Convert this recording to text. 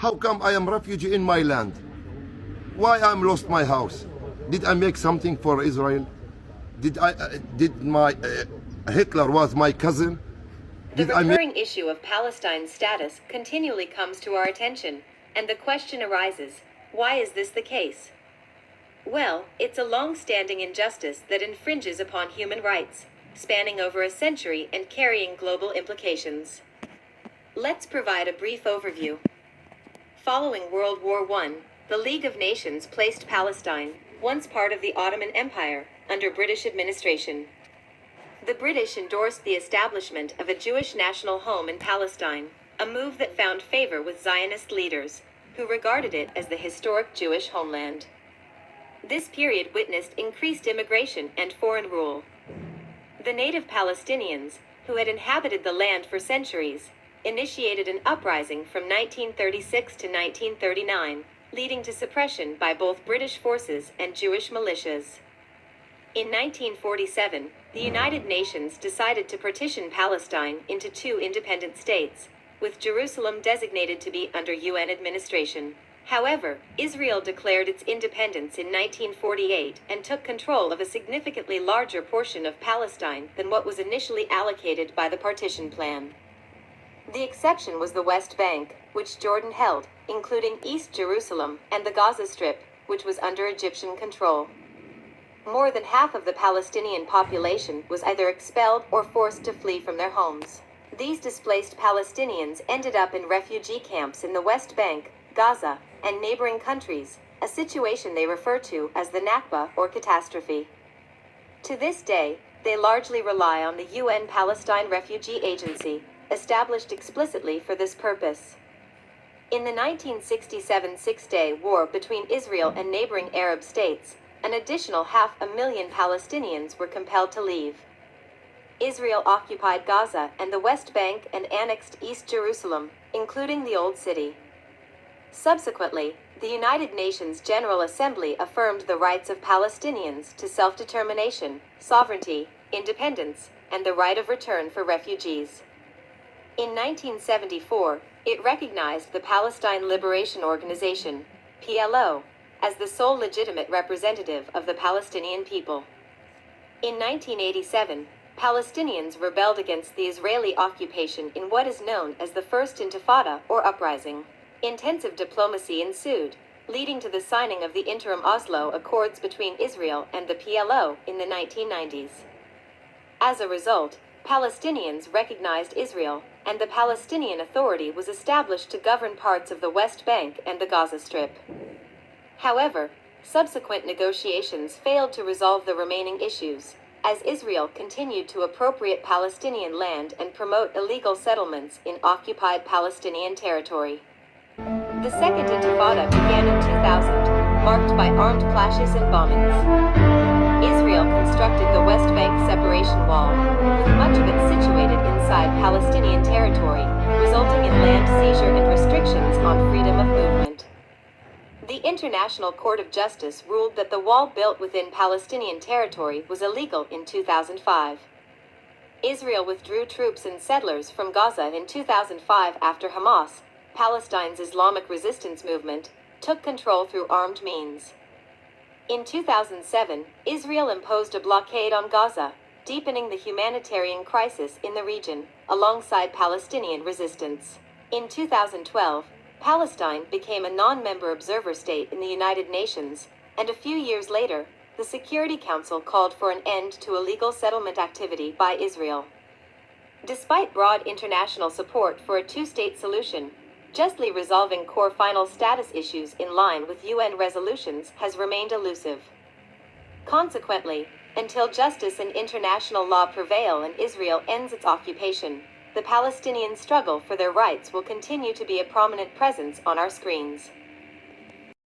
How come I am refugee in my land? Why I'm lost my house? Did I make something for Israel? Did my Hitler was my cousin? The Did I make recurring issue of Palestine's status continually comes to our attention, and the question arises, why is this the case? Well, it's a long-standing injustice that infringes upon human rights, spanning over a century and carrying global implications. Let's provide a brief overview. Following World War I, the League of Nations placed Palestine, once part of the Ottoman Empire, under British administration. The British endorsed the establishment of a Jewish national home in Palestine, a move that found favor with Zionist leaders, who regarded it as the historic Jewish homeland. This period witnessed increased immigration and foreign rule. The native Palestinians, who had inhabited the land for centuries, initiated an uprising from 1936 to 1939, leading to suppression by both British forces and Jewish militias. In 1947, the United Nations decided to partition Palestine into two independent states, with Jerusalem designated to be under UN administration. However, Israel declared its independence in 1948 and took control of a significantly larger portion of Palestine than what was initially allocated by the partition plan. The exception was the West Bank, which Jordan held, including East Jerusalem, and the Gaza Strip, which was under Egyptian control. More than half of the Palestinian population was either expelled or forced to flee from their homes. These displaced Palestinians ended up in refugee camps in the West Bank, Gaza, and neighboring countries, a situation they refer to as the Nakba or catastrophe. To this day, they largely rely on the UN Palestine Refugee Agency, established explicitly for this purpose. In the 1967 Six-Day War between Israel and neighboring Arab states, an additional 500,000 Palestinians were compelled to leave. Israel occupied Gaza and the West Bank and annexed East Jerusalem, including the Old City. Subsequently, the United Nations General Assembly affirmed the rights of Palestinians to self-determination, sovereignty, independence, and the right of return for refugees. In 1974, it recognized the Palestine Liberation Organization, PLO, as the sole legitimate representative of the Palestinian people. In 1987, Palestinians rebelled against the Israeli occupation in what is known as the First Intifada or uprising. Intensive diplomacy ensued, leading to the signing of the interim Oslo Accords between Israel and the PLO in the 1990s. As a result, Palestinians recognized Israel, and the Palestinian Authority was established to govern parts of the West Bank and the Gaza Strip. However, subsequent negotiations failed to resolve the remaining issues, as Israel continued to appropriate Palestinian land and promote illegal settlements in occupied Palestinian territory. The Second Intifada began in 2000, marked by armed clashes and bombings. Israel constructed the West Bank separation wall, with much of it situated inside Palestinian territory, resulting in land seizure and restrictions on freedom of movement. The International Court of Justice ruled that the wall built within Palestinian territory was illegal in 2005. Israel withdrew troops and settlers from Gaza in 2005 after Hamas, Palestine's Islamic resistance movement, took control through armed means. In 2007, Israel imposed a blockade on Gaza, deepening the humanitarian crisis in the region, alongside Palestinian resistance. In 2012, Palestine became a non-member observer state in the United Nations, and a few years later, the Security Council called for an end to illegal settlement activity by Israel. Despite broad international support for a two-state solution, justly resolving core final status issues in line with UN resolutions has remained elusive. Consequently, until justice and international law prevail and Israel ends its occupation, the Palestinian struggle for their rights will continue to be a prominent presence on our screens.